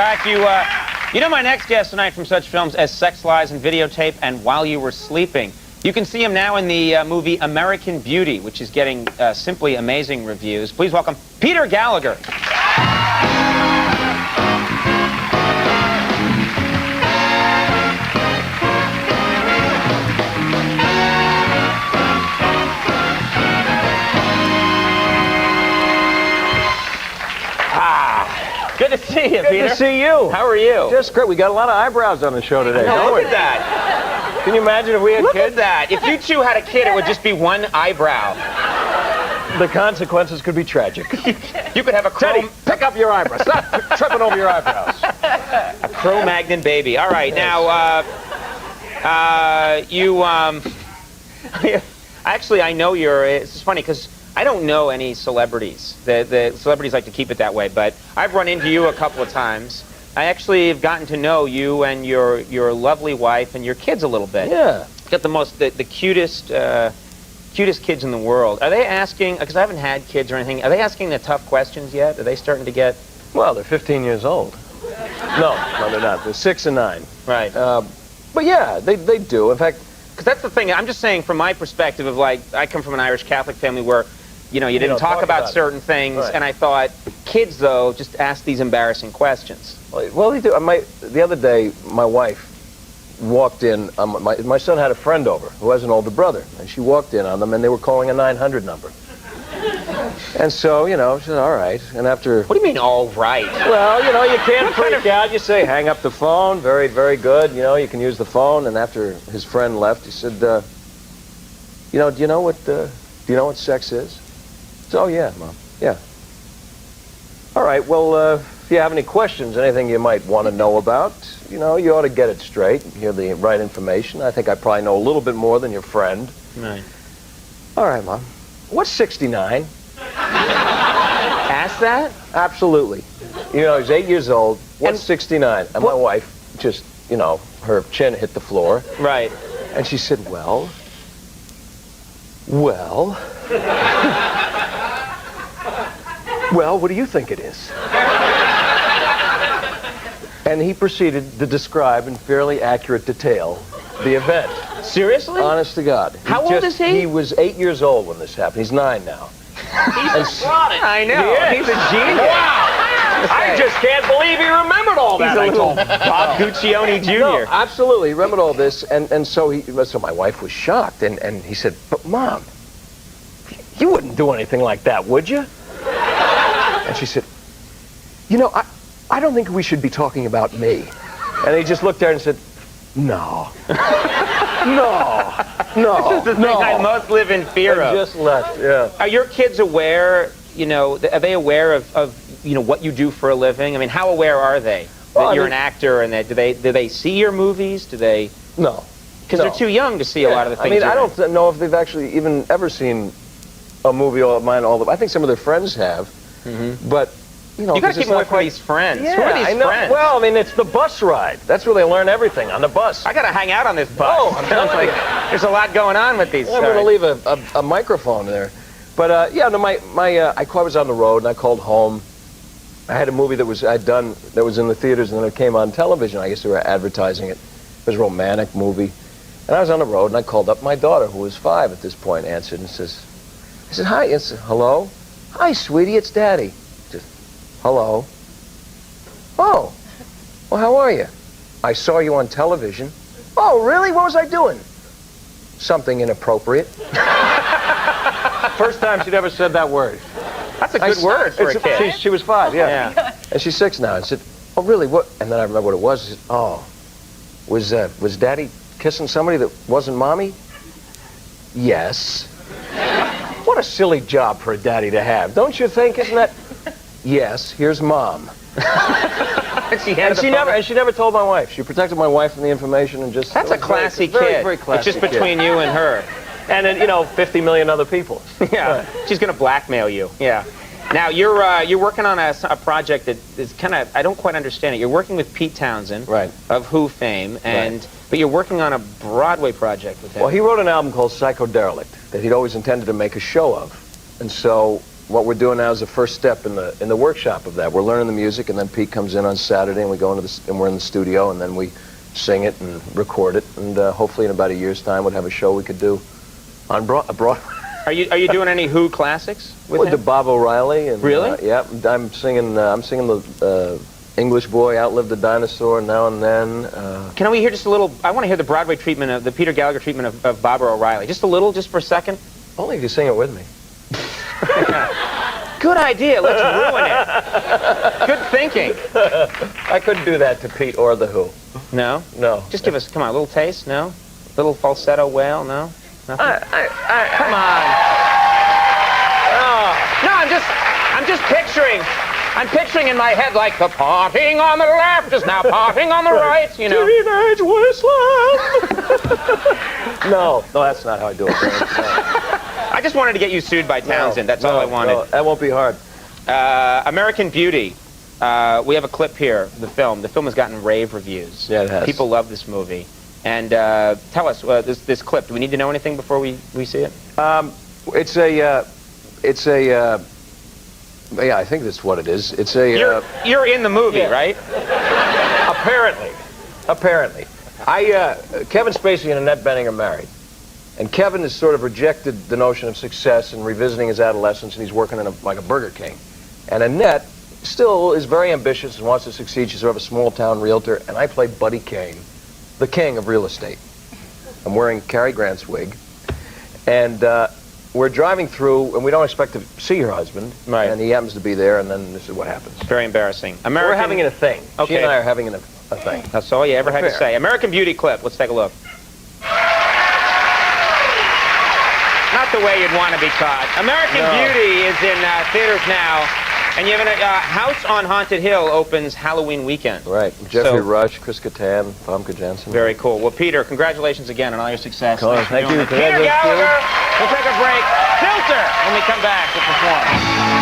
back. You know my next guest tonight from such films as Sex, Lies, and Videotape and While You Were Sleeping. You can see him now in the movie American Beauty, which is getting simply amazing reviews. Please welcome Peter Gallagher. Good to see you, Peter. Good to see you. How are you? Just great. We got a lot of eyebrows on the show today. No, look at that. Can you imagine if we had Look kids? at that. If you two had a kid, it would just be one eyebrow. The consequences could be tragic. You could have a Teddy, pick up your eyebrows. Stop tripping over your eyebrows. A Cro-Magnon baby. All right, now, actually, I know you're, it's funny because I don't know any celebrities. The celebrities like to keep it that way, but I've run into you a couple of times. I actually have gotten to know you and your lovely wife and your kids a little bit. Yeah. Got the cutest kids in the world. Are they asking, because I haven't had kids or anything, are they asking the tough questions yet? Are they starting to get... Well, they're 15 years old. No, they're not. They're 6 and 9. Right. But yeah, they do. In fact... Because that's the thing, I'm just saying from my perspective of like, I come from an Irish Catholic family where, you know, you didn't talk about certain things, right. And I thought, kids though, just ask these embarrassing questions. Well, they do. The other day, my wife walked in. My son had a friend over who has an older brother, and she walked in on them, and they were calling a 900 number. And so, you know, she said, all right. And after... What do you mean, all right? Well, you know, you can't freak out. You say, hang up the phone. Very, very good. You know, you can use the phone. And after his friend left, he said, you know, do you know what sex is? I said, oh, yeah, Mom. Yeah. All right, well, if you have any questions, anything you might want to know about, you know, you ought to get it straight, hear the right information. I think I probably know a little bit more than your friend. Right. All right, Mom. What's 69? Ask that? Absolutely. You know, he's 8 years old. What's 69? And my wife just, you know, her chin hit the floor. Right. And she said, well... Well, what do you think it is? And he proceeded to describe in fairly accurate detail the event. Seriously? Honest to God. How old is he? He was 8 years old when this happened. He's 9 now. He's a prodigy. I know. He's a genius. Wow. I just can't believe he remembered all that. He's a little Bob Guccione Jr. No, absolutely. He remembered all this. And so my wife was shocked. And he said, but Mom, you wouldn't do anything like that, would you? And she said, you know, I don't think we should be talking about me. And he just looked at her and said, no. No. This is the thing I most live in fear of. Just left, yeah. Are your kids aware, you know, are they aware of you know, what you do for a living? I mean, how aware are they that you're an actor and that do they see your movies? Do they? No. Because they're too young to see a lot of the things. I mean, I don't know if they've actually even ever seen a movie of mine. I think some of their friends have, but you know, you got to keep away from these friends. Yeah, who are these friends? Well, I mean, it's the bus ride. That's where they learn everything, on the bus. I got to hang out on this bus. Oh, I'm telling you. There's a lot going on with these. I'm going to leave a microphone there. But yeah, no, I was on the road and I called home. I had a movie I'd done that was in the theaters and then it came on television. I guess they were advertising it. It was a romantic movie. And I was on the road and I called up my daughter, who was 5 at this point, answered and I said, hi. I said, hello? Hi, sweetie, it's Daddy. Just, hello? Oh, well, how are you? I saw you on television. Oh, really? What was I doing? Something inappropriate. First time she'd ever said that word. That's a good word for a kid. She was 5, yeah. And she's 6 now. I said, oh, really? What? And then I remember what it was. I said, oh, was Daddy kissing somebody that wasn't Mommy? Yes. What a silly job for a daddy to have, don't you think? Isn't that? Yes, here's Mom. And she never told my wife. She protected my wife from the information and just... That's a classy kid. Very, very classy. It's just between you and her. And then, you know, 50 million other people. Yeah, she's going to blackmail you. Yeah. Now, you're working on a project that is kind of, I don't quite understand it. You're working with Pete Townsend, right, of Who fame, and but you're working on a Broadway project with him. Well, he wrote an album called Psycho Derelict that he'd always intended to make a show of. And so what we're doing now is the first step in the workshop of that. We're learning the music, and then Pete comes in on Saturday, and we go into and we're in the studio, and then we sing it and record it, and hopefully in about a year's time we'll have a show we could do on Broadway. Are you doing any Who classics with him? The Bob O'Reilly, and really? Yeah, I'm singing the English Boy, Outlive the Dinosaur, Now and Then. Can we hear just a little? I want to hear the Broadway treatment of the Peter Gallagher treatment of Barbara O'Reilly. Just a little, just for a second. Only if you sing it with me. Good idea. Let's ruin it. Good thinking. I couldn't do that to Pete or the Who. No? No. Just give us, come on, a little taste, no? Little falsetto wail, no? Nothing? Come on. Oh. No, I'm just picturing. I'm picturing in my head like the parting on the left is now parting on the right, you know. Teenage Wasteland. No, that's not how I do it. I just wanted to get you sued by Townsend. That's all I wanted. No, that won't be hard. American Beauty. We have a clip here, the film. The film has gotten rave reviews. Yeah, it has. People love this movie. And tell us, this clip, do we need to know anything before we see it? Yeah, I think that's what it is. It's a... You're in the movie, yeah. right? Apparently. Kevin Spacey and Annette Bening are married. And Kevin has sort of rejected the notion of success and revisiting his adolescence, and he's working in like a Burger King. And Annette still is very ambitious and wants to succeed. She's sort of a small-town realtor, and I play Buddy Kane, the king of real estate. I'm wearing Cary Grant's wig. And we're driving through, and we don't expect to see your husband. Right. And he happens to be there, and then this is what happens. Very embarrassing. We're having a thing. Okay. She and I are having a thing. That's all you ever had to say. American Beauty clip. Let's take a look. Not the way you'd want to be caught. American Beauty is in theaters now, and you have a House on Haunted Hill opens Halloween weekend. Right. Jeffrey Rush, Chris Kattan, Famke Janssen. Very cool. Well, Peter, congratulations again on all your success. Thank you. Peter Gallagher. We'll take a break. Filter when we come back to perform.